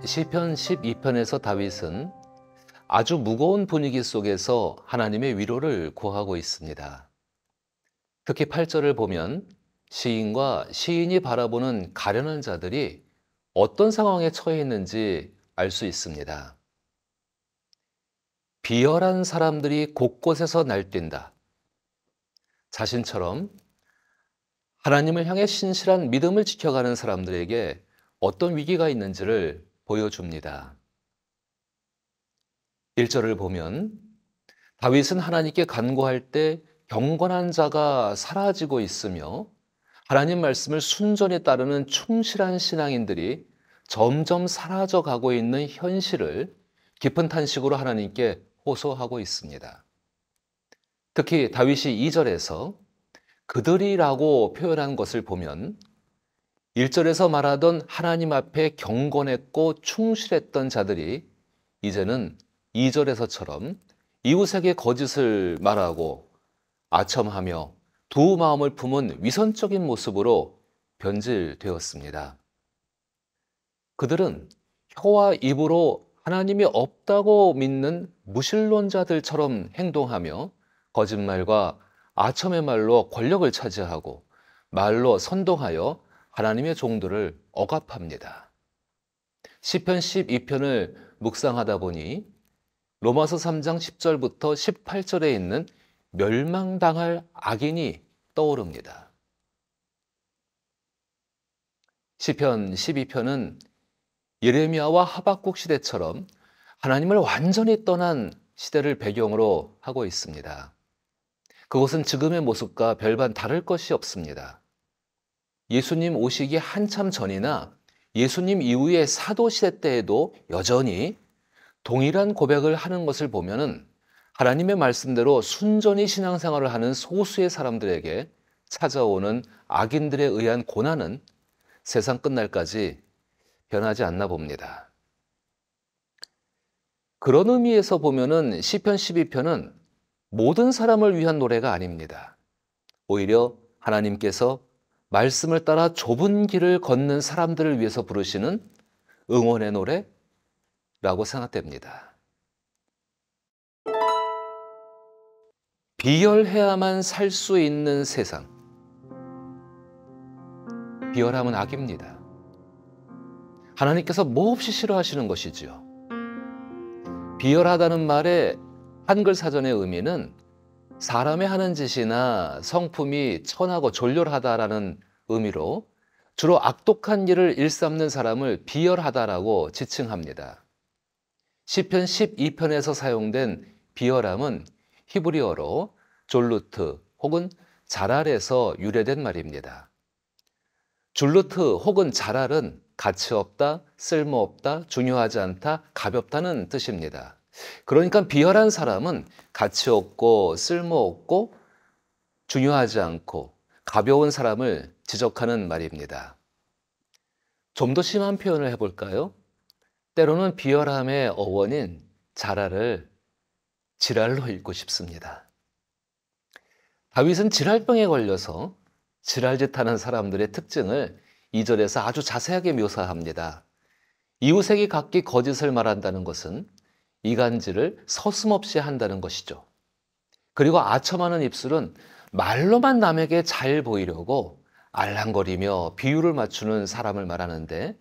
시편 12편에서 다윗은 아주 무거운 분위기 속에서 하나님의 위로를 구하고 있습니다. 특히 8절을 보면 시인과 시인이 바라보는 가련한 자들이 어떤 상황에 처해 있는지 알 수 있습니다. 비열한 사람들이 곳곳에서 날뛴다. 자신처럼 하나님을 향해 신실한 믿음을 지켜가는 사람들에게 어떤 위기가 있는지를 보여줍니다. 1절을 보면 다윗은 하나님께 간구할 때 경건한 자가 사라지고 있으며 하나님 말씀을 순전히 따르는 충실한 신앙인들이 점점 사라져 가고 있는 현실을 깊은 탄식으로 하나님께 호소하고 있습니다. 특히 다윗이 2절에서 그들이라고 표현한 것을 보면 1절에서 말하던 하나님 앞에 경건했고 충실했던 자들이 이제는 2절에서처럼 이웃에게 거짓을 말하고 아첨하며 두 마음을 품은 위선적인 모습으로 변질되었습니다. 그들은 혀와 입으로 하나님이 없다고 믿는 무신론자들처럼 행동하며 거짓말과 아첨의 말로 권력을 차지하고 말로 선동하여 하나님의 종들을 억압합니다. 시편 12편을 묵상하다 보니 로마서 3장 10절부터 18절에 있는 멸망당할 악인이 떠오릅니다. 시편 12편은 예레미야와 하박국 시대처럼 하나님을 완전히 떠난 시대를 배경으로 하고 있습니다. 그것은 지금의 모습과 별반 다를 것이 없습니다. 예수님 오시기 한참 전이나 예수님 이후의 사도시대 때에도 여전히 동일한 고백을 하는 것을 보면은 하나님의 말씀대로 순전히 신앙생활을 하는 소수의 사람들에게 찾아오는 악인들에 의한 고난은 세상 끝날까지 변하지 않나 봅니다. 그런 의미에서 보면은 시편 12편은 모든 사람을 위한 노래가 아닙니다. 오히려 하나님께서 말씀을 따라 좁은 길을 걷는 사람들을 위해서 부르시는 응원의 노래라고 생각됩니다. 비열해야만 살 수 있는 세상. 비열함은 악입니다. 하나님께서 몹시 싫어하시는 것이지요. 비열하다는 말의 한글 사전의 의미는 사람의 하는 짓이나 성품이 천하고 졸렬하다라는 의미로 주로 악독한 일을 일삼는 사람을 비열하다라고 지칭합니다. 시편 12편에서 사용된 비열함은 히브리어로 졸루트 혹은 자랄에서 유래된 말입니다. 졸루트 혹은 자랄은 가치없다, 쓸모없다, 중요하지 않다, 가볍다는 뜻입니다. 그러니까 비열한 사람은 가치없고 쓸모없고 중요하지 않고 가벼운 사람을 지적하는 말입니다. 좀 더 심한 표현을 해볼까요? 때로는 비열함의 어원인 자랄을 지랄로 읽고 싶습니다. 다윗은 지랄병에 걸려서 지랄짓하는 사람들의 특징을 2절에서 아주 자세하게 묘사합니다. 이웃에게 각기 거짓을 말한다는 것은 이간질을 서슴없이 한다는 것이죠. 그리고 아첨하는 입술은 말로만 남에게 잘 보이려고 알랑거리며 비유를 맞추는 사람을 말하는데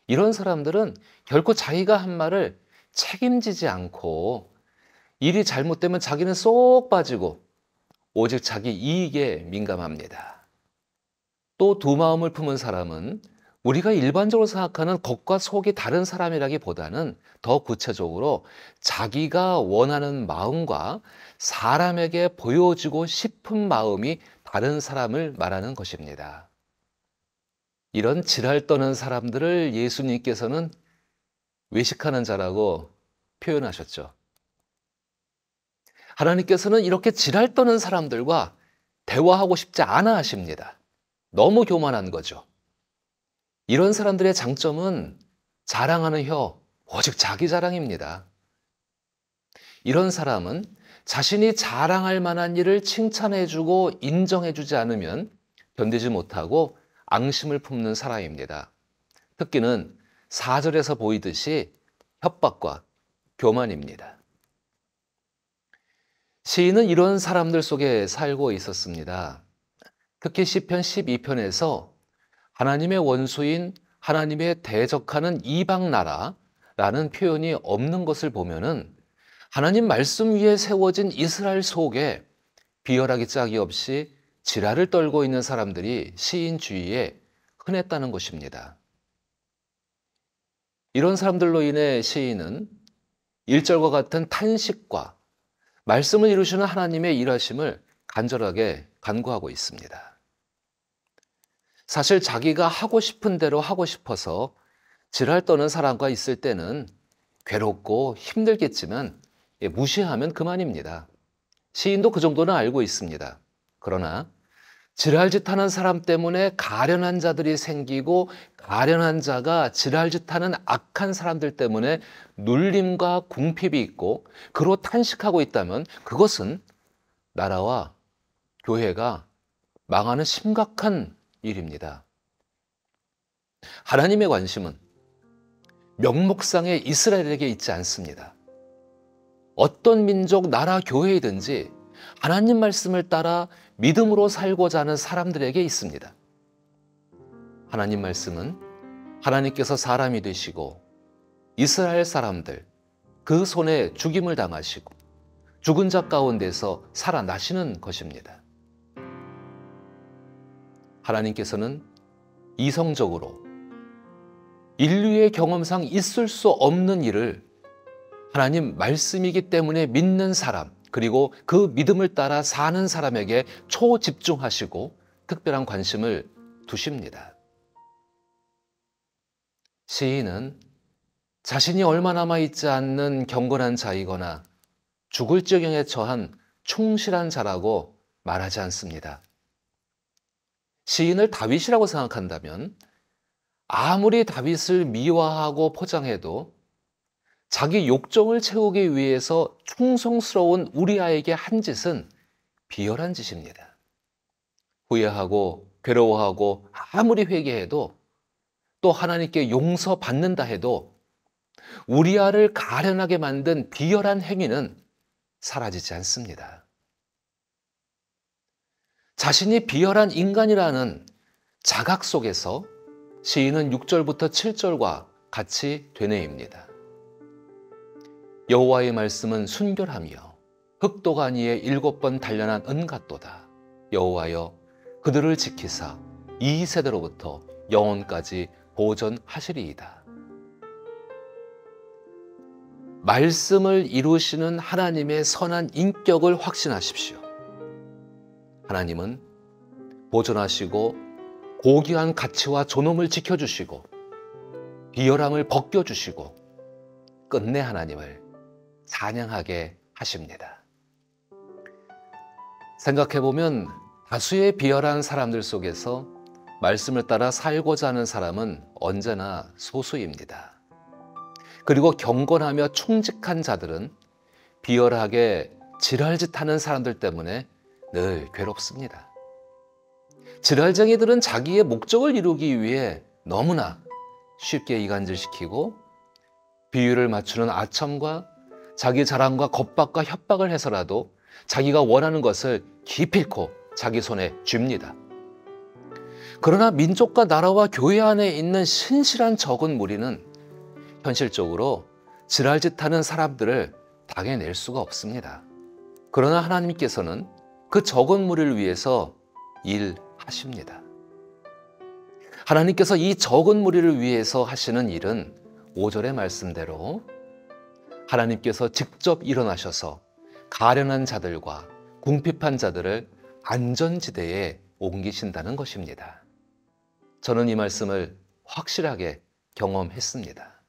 이런 사람들은 결코 자기가 한 말을 책임지지 않고 일이 잘못되면 자기는 쏙 빠지고 오직 자기 이익에 민감합니다. 또 두 마음을 품은 사람은 우리가 일반적으로 생각하는 겉과 속이 다른 사람이라기보다는 더 구체적으로 자기가 원하는 마음과 사람에게 보여주고 싶은 마음이 다른 사람을 말하는 것입니다. 이런 지랄 떠는 사람들을 예수님께서는 외식하는 자라고 표현하셨죠. 하나님께서는 이렇게 지랄 떠는 사람들과 대화하고 싶지 않아 하십니다. 너무 교만한 거죠. 이런 사람들의 장점은 자랑하는 혀, 오직 자기 자랑입니다. 이런 사람은 자신이 자랑할 만한 일을 칭찬해주고 인정해주지 않으면 견디지 못하고 앙심을 품는 사람입니다. 특기는 4절에서 보이듯이 협박과 교만입니다. 시인은 이런 사람들 속에 살고 있었습니다. 특히 시편 12편에서 하나님의 원수인 하나님의 대적하는 이방 나라라는 표현이 없는 것을 보면은 하나님 말씀 위에 세워진 이스라엘 속에 비열하기 짝이 없이 지랄을 떨고 있는 사람들이 시인 주위에 흔했다는 것입니다. 이런 사람들로 인해 시인은 1절과 같은 탄식과 말씀을 이루시는 하나님의 일하심을 간절하게 간구하고 있습니다. 사실 자기가 하고 싶은 대로 하고 싶어서 지랄 떠는 사람과 있을 때는 괴롭고 힘들겠지만 무시하면 그만입니다. 시인도 그 정도는 알고 있습니다. 그러나 지랄짓하는 사람 때문에 가련한 자들이 생기고 가련한 자가 지랄짓하는 악한 사람들 때문에 눌림과 궁핍이 있고 그로 탄식하고 있다면 그것은 나라와 교회가 망하는 심각한 일입니다. 하나님의 관심은 명목상의 이스라엘에게 있지 않습니다. 어떤 민족, 나라, 교회이든지 하나님 말씀을 따라 믿음으로 살고자 하는 사람들에게 있습니다. 하나님 말씀은 하나님께서 사람이 되시고 이스라엘 사람들 그 손에 죽임을 당하시고 죽은 자 가운데서 살아나시는 것입니다. 하나님께서는 이성적으로 인류의 경험상 있을 수 없는 일을 하나님 말씀이기 때문에 믿는 사람 그리고 그 믿음을 따라 사는 사람에게 초집중하시고 특별한 관심을 두십니다. 시인은 자신이 얼마 남아있지 않는 경건한 자이거나 죽을 지경에 처한 충실한 자라고 말하지 않습니다. 시인을 다윗이라고 생각한다면 아무리 다윗을 미화하고 포장해도 자기 욕정을 채우기 위해서 충성스러운 우리아에게 한 짓은 비열한 짓입니다. 후회하고 괴로워하고 아무리 회개해도 또 하나님께 용서받는다 해도 우리아를 가련하게 만든 비열한 행위는 사라지지 않습니다. 자신이 비열한 인간이라는 자각 속에서 시인은 6절부터 7절과 같이 되뇌입니다. 여호와의 말씀은 순결하며 흑도가니에 7번 단련한 은 같도다. 여호와여 그들을 지키사 이 세대로부터 영원까지 보존하시리이다. 말씀을 이루시는 하나님의 선한 인격을 확신하십시오. 하나님은 보존하시고 고귀한 가치와 존엄을 지켜주시고 비열함을 벗겨주시고 끝내 하나님을 찬양하게 하십니다. 생각해보면 다수의 비열한 사람들 속에서 말씀을 따라 살고자 하는 사람은 언제나 소수입니다. 그리고 경건하며 충직한 자들은 비열하게 지랄짓하는 사람들 때문에 늘 괴롭습니다. 지랄쟁이들은 자기의 목적을 이루기 위해 너무나 쉽게 이간질시키고 비유를 맞추는 아첨과 자기 자랑과 겁박과 협박을 해서라도 자기가 원하는 것을 기필코 자기 손에 쥡니다. 그러나 민족과 나라와 교회 안에 있는 신실한 적은 무리는 현실적으로 지랄짓하는 사람들을 당해낼 수가 없습니다. 그러나 하나님께서는 그 적은 무리를 위해서 일하십니다. 하나님께서 이 적은 무리를 위해서 하시는 일은 5절의 말씀대로 하나님께서 직접 일어나셔서 가련한 자들과 궁핍한 자들을 안전지대에 옮기신다는 것입니다. 저는 이 말씀을 확실하게 경험했습니다.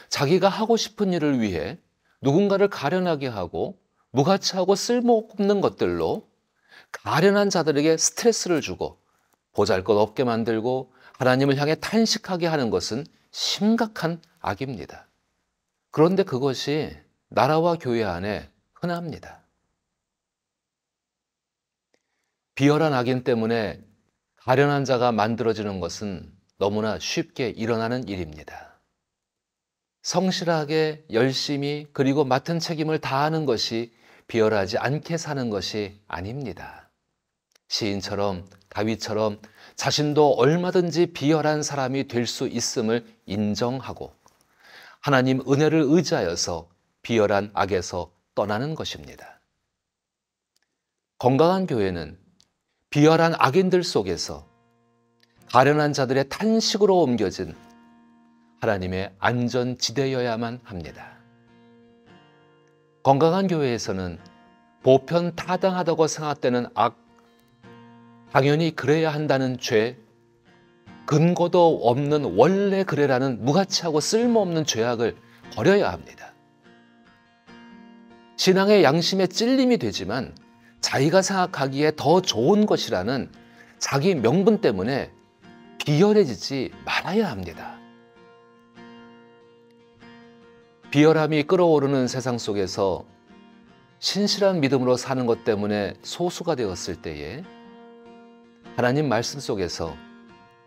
자기가 하고 싶은 일을 위해 누군가를 가련하게 하고 무가치하고 쓸모없는 것들로 가련한 자들에게 스트레스를 주고 보잘것없게 만들고 하나님을 향해 탄식하게 하는 것은 심각한 악입니다. 그런데 그것이 나라와 교회 안에 흔합니다. 비열한 악인 때문에 가련한 자가 만들어지는 것은 너무나 쉽게 일어나는 일입니다. 성실하게 열심히 그리고 맡은 책임을 다하는 것이 비열하지 않게 사는 것이 아닙니다. 시인처럼 다윗처럼 자신도 얼마든지 비열한 사람이 될 수 있음을 인정하고 하나님 은혜를 의지하여서 비열한 악에서 떠나는 것입니다. 건강한 교회는 비열한 악인들 속에서 가련한 자들의 탄식으로 옮겨진 하나님의 안전지대여야만 합니다. 건강한 교회에서는 보편타당하다고 생각되는 악, 당연히 그래야 한다는 죄, 근거도 없는 원래 그래라는 무가치하고 쓸모없는 죄악을 버려야 합니다. 신앙의 양심에 찔림이 되지만 자기가 생각하기에 더 좋은 것이라는 자기 명분 때문에 비열해지지 말아야 합니다. 비열함이 끓어오르는 세상 속에서 신실한 믿음으로 사는 것 때문에 소수가 되었을 때에 하나님 말씀 속에서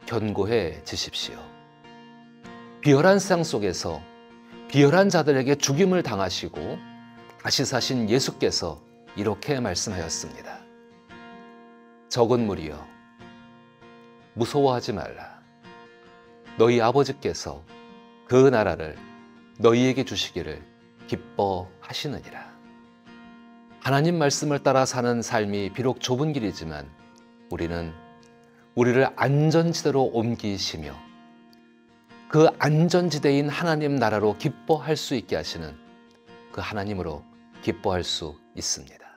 견고해지십시오. 비열한 세상 속에서 비열한 자들에게 죽임을 당하시고 다시 사신 예수께서 이렇게 말씀하였습니다. 적은 무리여, 무서워하지 말라. 너희 아버지께서 그 나라를 너희에게 주시기를 기뻐하시느니라. 하나님 말씀을 따라 사는 삶이 비록 좁은 길이지만 우리를 안전지대로 옮기시며 그 안전지대인 하나님 나라로 기뻐할 수 있게 하시는 그 하나님으로 기뻐할 수 있습니다.